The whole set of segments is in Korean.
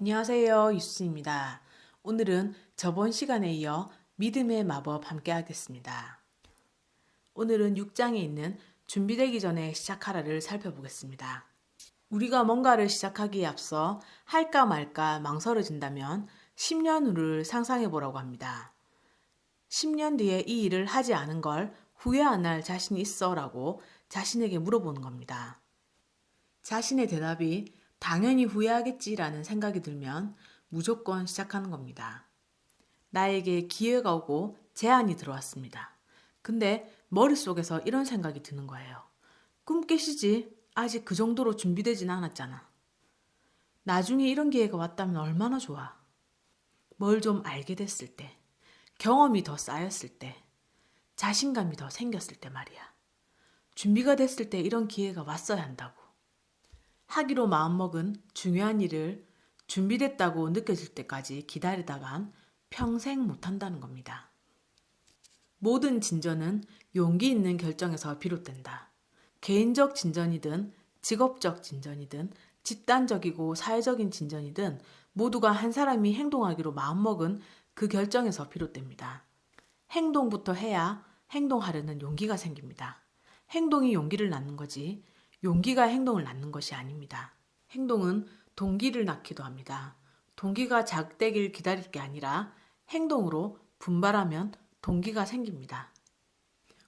안녕하세요. 유수입니다. 오늘은 저번 시간에 이어 믿음의 마법 함께 하겠습니다. 오늘은 6장에 있는 준비되기 전에 시작하라를 살펴보겠습니다. 우리가 뭔가를 시작하기에 앞서 할까 말까 망설여진다면 10년 후를 상상해 보라고 합니다. 10년 뒤에 이 일을 하지 않은 걸 후회 안 할 자신이 있어 라고 자신에게 물어보는 겁니다. 자신의 대답이 당연히 후회하겠지라는 생각이 들면 무조건 시작하는 겁니다. 나에게 기회가 오고 제안이 들어왔습니다. 근데 머릿속에서 이런 생각이 드는 거예요. 꿈 깨시지? 아직 그 정도로 준비되진 않았잖아. 나중에 이런 기회가 왔다면 얼마나 좋아. 뭘 좀 알게 됐을 때, 경험이 더 쌓였을 때, 자신감이 더 생겼을 때 말이야. 준비가 됐을 때 이런 기회가 왔어야 한다고. 하기로 마음먹은 중요한 일을 준비됐다고 느껴질 때까지 기다리다간 평생 못한다는 겁니다. 모든 진전은 용기 있는 결정에서 비롯된다. 개인적 진전이든 직업적 진전이든 집단적이고 사회적인 진전이든 모두가 한 사람이 행동하기로 마음먹은 그 결정에서 비롯됩니다. 행동부터 해야 행동하려는 용기가 생깁니다. 행동이 용기를 낳는 거지 용기가 행동을 낳는 것이 아닙니다. 행동은 동기를 낳기도 합니다. 동기가 자극되길 기다릴 게 아니라 행동으로 분발하면 동기가 생깁니다.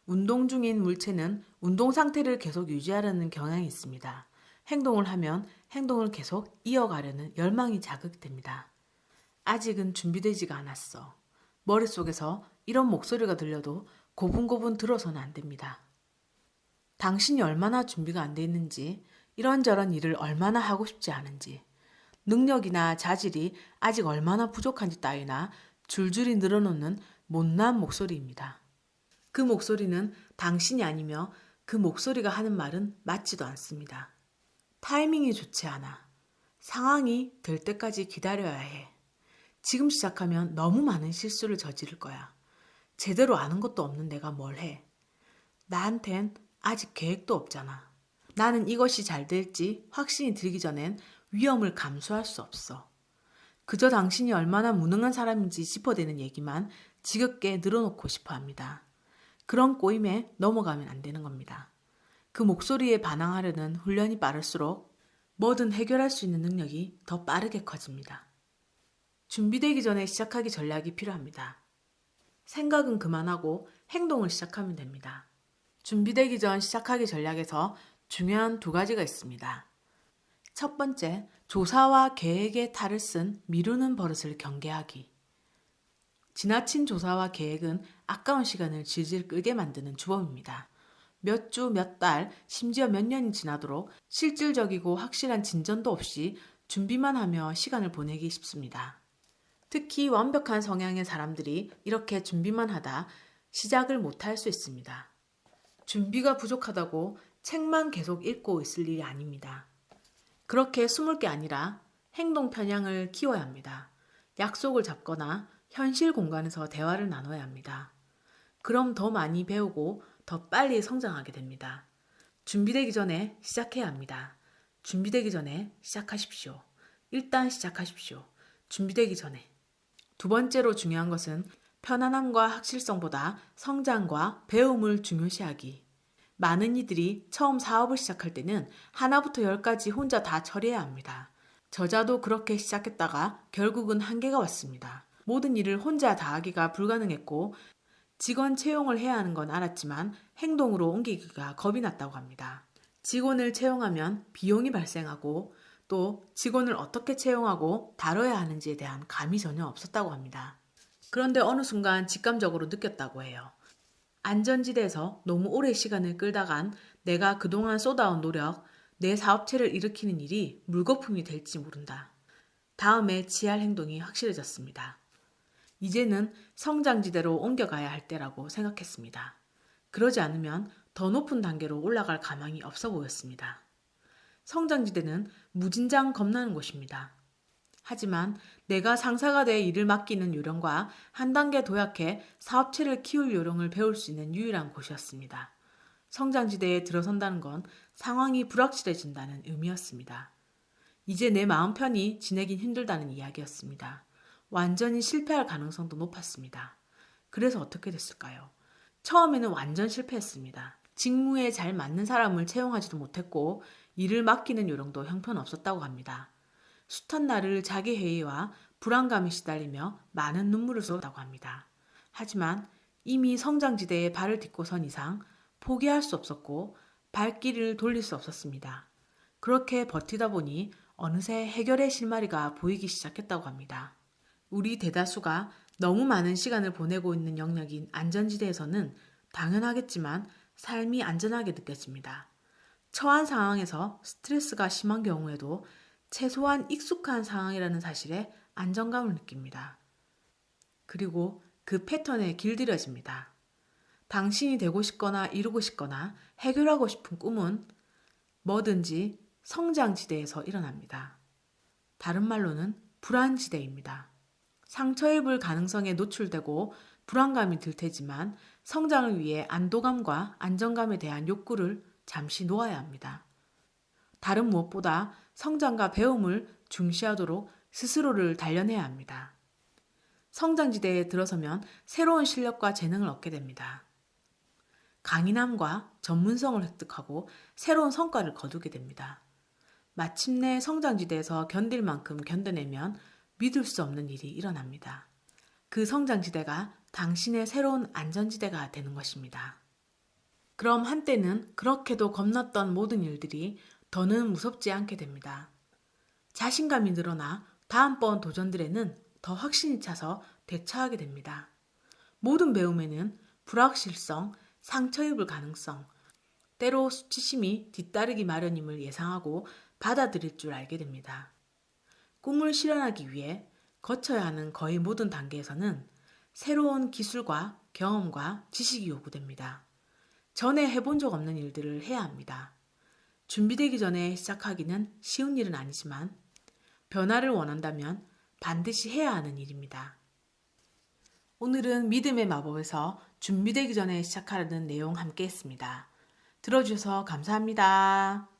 운동 중인 물체는 운동 상태를 계속 유지하려는 경향이 있습니다. 행동을 하면 행동을 계속 이어가려는 열망이 자극됩니다. 아직은 준비되지가 않았어. 머릿속에서 이런 목소리가 들려도 고분고분 들어서는 안 됩니다. 당신이 얼마나 준비가 안 돼 있는지, 이런저런 일을 얼마나 하고 싶지 않은지, 능력이나 자질이 아직 얼마나 부족한지 따위나 줄줄이 늘어놓는 못난 목소리입니다. 그 목소리는 당신이 아니며 그 목소리가 하는 말은 맞지도 않습니다. 타이밍이 좋지 않아. 상황이 될 때까지 기다려야 해. 지금 시작하면 너무 많은 실수를 저지를 거야. 제대로 아는 것도 없는 내가 뭘 해. 나한텐 아직 계획도 없잖아. 나는 이것이 잘 될지 확신이 들기 전엔 위험을 감수할 수 없어. 그저 당신이 얼마나 무능한 사람인지 짚어대는 얘기만 지겹게 늘어놓고 싶어 합니다. 그런 꼬임에 넘어가면 안 되는 겁니다. 그 목소리에 반항하려는 훈련이 빠를수록 뭐든 해결할 수 있는 능력이 더 빠르게 커집니다. 준비되기 전에 시작하기 전략이 필요합니다. 생각은 그만하고 행동을 시작하면 됩니다. 준비되기 전 시작하기 전략에서 중요한 2가지가 있습니다. 첫 번째, 조사와 계획의 탈을 쓴 미루는 버릇을 경계하기. 지나친 조사와 계획은 아까운 시간을 질질 끌게 만드는 주범입니다. 몇 주, 몇 달, 심지어 몇 년이 지나도록 실질적이고 확실한 진전도 없이 준비만 하며 시간을 보내기 쉽습니다. 특히 완벽한 성향의 사람들이 이렇게 준비만 하다 시작을 못할 수 있습니다. 준비가 부족하다고 책만 계속 읽고 있을 일이 아닙니다. 그렇게 숨을 게 아니라 행동 편향을 키워야 합니다. 약속을 잡거나 현실 공간에서 대화를 나눠야 합니다. 그럼 더 많이 배우고 더 빨리 성장하게 됩니다. 준비되기 전에 시작해야 합니다. 준비되기 전에 시작하십시오. 일단 시작하십시오. 준비되기 전에. 2번째로 중요한 것은 편안함과 확실성보다 성장과 배움을 중요시하기. 많은 이들이 처음 사업을 시작할 때는 하나부터 10까지 혼자 다 처리해야 합니다. 저자도 그렇게 시작했다가 결국은 한계가 왔습니다. 모든 일을 혼자 다 하기가 불가능했고 직원 채용을 해야 하는 건 알았지만 행동으로 옮기기가 겁이 났다고 합니다. 직원을 채용하면 비용이 발생하고 또 직원을 어떻게 채용하고 다뤄야 하는지에 대한 감이 전혀 없었다고 합니다. 그런데 어느 순간 직감적으로 느꼈다고 해요. 안전지대에서 너무 오래 시간을 끌다간 내가 그동안 쏟아온 노력, 내 사업체를 일으키는 일이 물거품이 될지 모른다. 다음에 취할 행동이 확실해졌습니다. 이제는 성장지대로 옮겨가야 할 때라고 생각했습니다. 그러지 않으면 더 높은 단계로 올라갈 가망이 없어 보였습니다. 성장지대는 무진장 겁나는 곳입니다. 하지만 내가 상사가 돼 일을 맡기는 요령과 한 단계 도약해 사업체를 키울 요령을 배울 수 있는 유일한 곳이었습니다. 성장지대에 들어선다는 건 상황이 불확실해진다는 의미였습니다. 이제 내 마음 편히 지내긴 힘들다는 이야기였습니다. 완전히 실패할 가능성도 높았습니다. 그래서 어떻게 됐을까요? 처음에는 완전 실패했습니다. 직무에 잘 맞는 사람을 채용하지도 못했고 일을 맡기는 요령도 형편없었다고 합니다. 숱한 날을 자기 회의와 불안감에 시달리며 많은 눈물을 쏟았다고 합니다. 하지만 이미 성장지대에 발을 딛고 선 이상 포기할 수 없었고 발길을 돌릴 수 없었습니다. 그렇게 버티다 보니 어느새 해결의 실마리가 보이기 시작했다고 합니다. 우리 대다수가 너무 많은 시간을 보내고 있는 영역인 안전지대에서는 당연하겠지만 삶이 안전하게 느껴집니다. 처한 상황에서 스트레스가 심한 경우에도 최소한 익숙한 상황이라는 사실에 안정감을 느낍니다. 그리고 그 패턴에 길들여집니다. 당신이 되고 싶거나 이루고 싶거나 해결하고 싶은 꿈은 뭐든지 성장지대에서 일어납니다. 다른 말로는 불안지대입니다. 상처 입을 가능성에 노출되고 불안감이 들 테지만 성장을 위해 안도감과 안정감에 대한 욕구를 잠시 놓아야 합니다. 다른 무엇보다 성장과 배움을 중시하도록 스스로를 단련해야 합니다. 성장지대에 들어서면 새로운 실력과 재능을 얻게 됩니다. 강인함과 전문성을 획득하고 새로운 성과를 거두게 됩니다. 마침내 성장지대에서 견딜 만큼 견뎌내면 믿을 수 없는 일이 일어납니다. 그 성장지대가 당신의 새로운 안전지대가 되는 것입니다. 그럼 한때는 그렇게도 겁났던 모든 일들이 더는 무섭지 않게 됩니다. 자신감이 늘어나 다음번 도전들에는 더 확신이 차서 대처하게 됩니다. 모든 배움에는 불확실성, 상처 입을 가능성, 때로 수치심이 뒤따르기 마련임을 예상하고 받아들일 줄 알게 됩니다. 꿈을 실현하기 위해 거쳐야 하는 거의 모든 단계에서는 새로운 기술과 경험과 지식이 요구됩니다. 전에 해본 적 없는 일들을 해야 합니다. 준비되기 전에 시작하기는 쉬운 일은 아니지만 변화를 원한다면 반드시 해야 하는 일입니다. 오늘은 믿음의 마법에서 준비되기 전에 시작하려는 내용 함께 했습니다. 들어주셔서 감사합니다.